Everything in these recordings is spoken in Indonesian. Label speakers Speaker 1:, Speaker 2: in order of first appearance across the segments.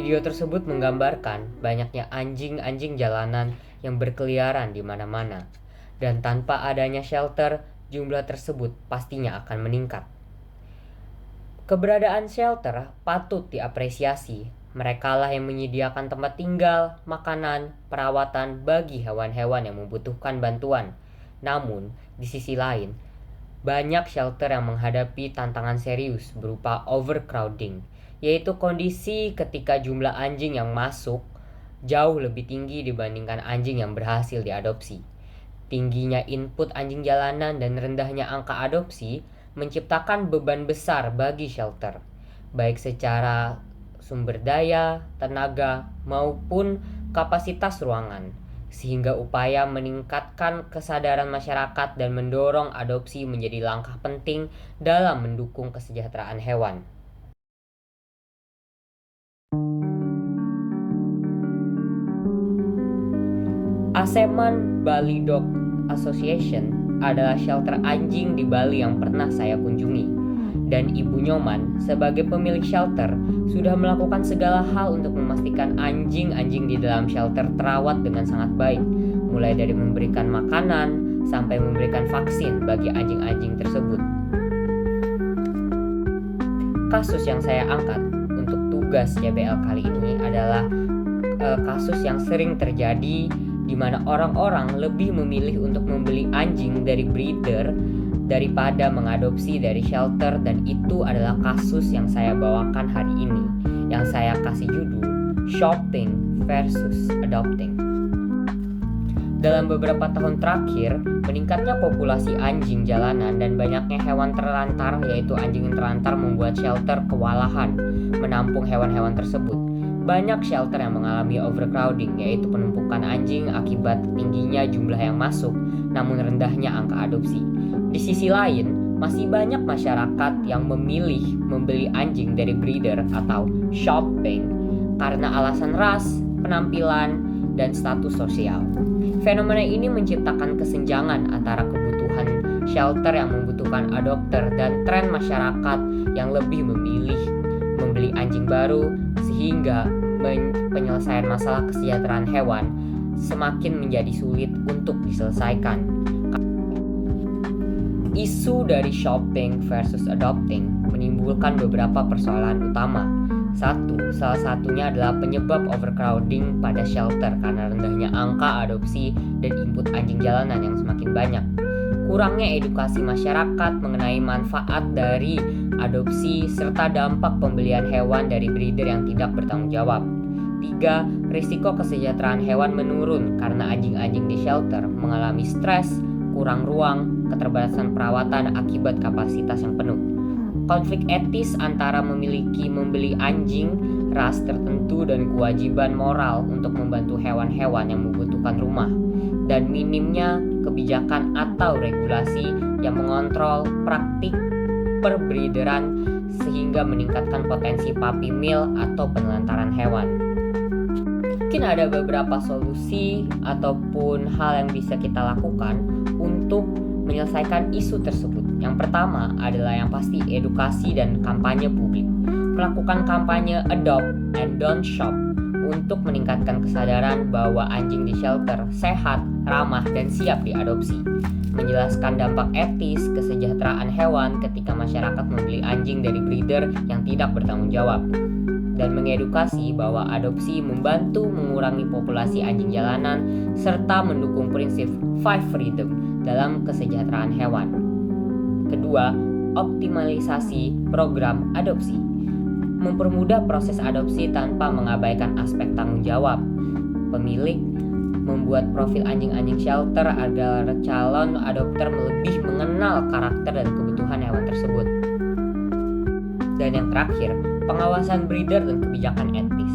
Speaker 1: Video tersebut menggambarkan banyaknya anjing-anjing jalanan yang berkeliaran di mana-mana, dan tanpa adanya shelter, jumlah tersebut pastinya akan meningkat. Keberadaan shelter patut diapresiasi. Merekalah yang menyediakan tempat tinggal, makanan, perawatan bagi hewan-hewan yang membutuhkan bantuan. Namun, di sisi lain, banyak shelter yang menghadapi tantangan serius berupa overcrowding, yaitu kondisi ketika jumlah anjing yang masuk jauh lebih tinggi dibandingkan anjing yang berhasil diadopsi. Tingginya input anjing jalanan dan rendahnya angka adopsi menciptakan beban besar bagi shelter, baik secara sumber daya, tenaga, maupun kapasitas ruangan, sehingga upaya meningkatkan kesadaran masyarakat dan mendorong adopsi menjadi langkah penting dalam mendukung kesejahteraan hewan. Aseman Bali Dog Association adalah shelter anjing di Bali yang pernah saya kunjungi, dan Ibu Nyoman sebagai pemilik shelter sudah melakukan segala hal untuk memastikan anjing-anjing di dalam shelter terawat dengan sangat baik, mulai dari memberikan makanan sampai memberikan vaksin bagi anjing-anjing tersebut. Kasus yang saya angkat untuk tugas JBL kali ini adalah kasus yang sering terjadi di mana orang-orang lebih memilih untuk membeli anjing dari breeder daripada mengadopsi dari shelter, dan itu adalah kasus yang saya bawakan hari ini, yang saya kasih judul Shopping versus Adopting. Dalam beberapa tahun terakhir, meningkatnya populasi anjing jalanan dan banyaknya hewan terlantar, yaitu anjing yang terlantar, membuat shelter kewalahan menampung hewan-hewan tersebut. Banyak shelter yang mengalami overcrowding, yaitu penumpukan anjing akibat tingginya jumlah yang masuk, namun rendahnya angka adopsi. Di sisi lain, masih banyak masyarakat yang memilih membeli anjing dari breeder atau shopping karena alasan ras, penampilan, dan status sosial. Fenomena ini menciptakan kesenjangan antara kebutuhan shelter yang membutuhkan adopter dan tren masyarakat yang lebih memilih membeli anjing baru, sehingga penyelesaian masalah kesejahteraan hewan semakin menjadi sulit untuk diselesaikan. Isu dari shopping versus adopting menimbulkan beberapa persoalan utama. Salah satunya adalah penyebab overcrowding pada shelter karena rendahnya angka adopsi dan input anjing jalanan yang semakin banyak. Kurangnya edukasi masyarakat mengenai manfaat dari adopsi serta dampak pembelian hewan dari breeder yang tidak bertanggung jawab. 3. Risiko kesejahteraan hewan menurun karena anjing-anjing di shelter mengalami stres, kurang ruang, keterbatasan perawatan akibat kapasitas yang penuh. Konflik etis antara membeli anjing ras tertentu dan kewajiban moral untuk membantu hewan-hewan yang membutuhkan rumah, dan minimnya kebijakan atau regulasi yang mengontrol praktik perbreederan sehingga meningkatkan potensi puppy mill atau penelantaran hewan. Mungkin ada beberapa solusi ataupun hal yang bisa kita lakukan untuk menyelesaikan isu tersebut. Yang pertama adalah yang pasti edukasi dan kampanye publik. Melakukan kampanye adopt and don't shop untuk meningkatkan kesadaran bahwa anjing di shelter sehat, ramah, dan siap diadopsi. Menjelaskan dampak etis kesejahteraan hewan ketika masyarakat membeli anjing dari breeder yang tidak bertanggung jawab. Dan mengedukasi bahwa adopsi membantu mengurangi populasi anjing jalanan serta mendukung prinsip Five Freedom dalam kesejahteraan hewan. Kedua, optimalisasi program adopsi. Mempermudah proses adopsi tanpa mengabaikan aspek tanggung jawab pemilik. Membuat profil anjing-anjing shelter agar calon adopter lebih mengenal karakter dan kebutuhan hewan tersebut. Dan yang terakhir, pengawasan breeder dan kebijakan etis.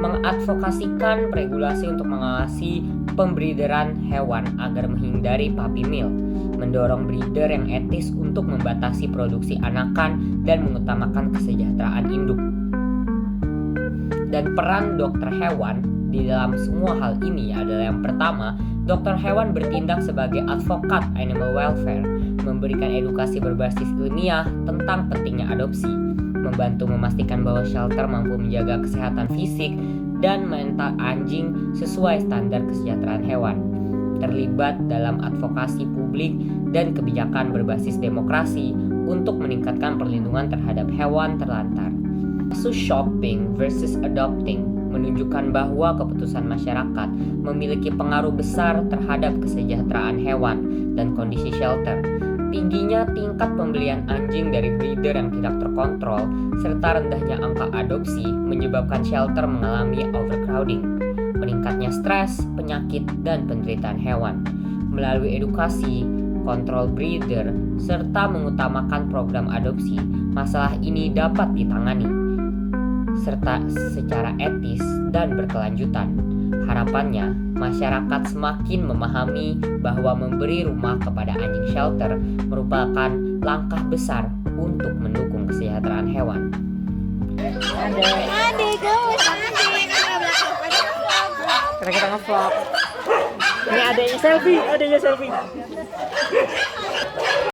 Speaker 1: Mengadvokasikan regulasi untuk mengawasi pembreederan hewan agar menghindari puppy mill. Mendorong breeder yang etis untuk membatasi produksi anakan dan mengutamakan kesejahteraan induk. Dan peran dokter hewan di dalam semua hal ini adalah yang pertama, dokter hewan bertindak sebagai advokat animal welfare, memberikan edukasi berbasis ilmiah tentang pentingnya adopsi. membantu memastikan bahwa shelter mampu menjaga kesehatan fisik dan mental anjing sesuai standar kesejahteraan hewan, terlibat dalam advokasi publik dan kebijakan berbasis demokrasi untuk meningkatkan perlindungan terhadap hewan terlantar. Kasus shopping versus adopting menunjukkan bahwa keputusan masyarakat memiliki pengaruh besar terhadap kesejahteraan hewan dan kondisi shelter. Tingginya tingkat pembelian anjing dari breeder yang tidak terkontrol serta rendahnya angka adopsi menyebabkan shelter mengalami overcrowding, meningkatnya stres, penyakit, dan penderitaan hewan. Melalui edukasi, kontrol breeder, serta mengutamakan program adopsi, masalah ini dapat ditangani serta secara etis dan berkelanjutan. Harapannya, masyarakat semakin memahami bahwa memberi rumah kepada anjing shelter merupakan langkah besar untuk mendukung kesejahteraan hewan.
Speaker 2: Karena kita nge-vlog. Ini adanya selfie.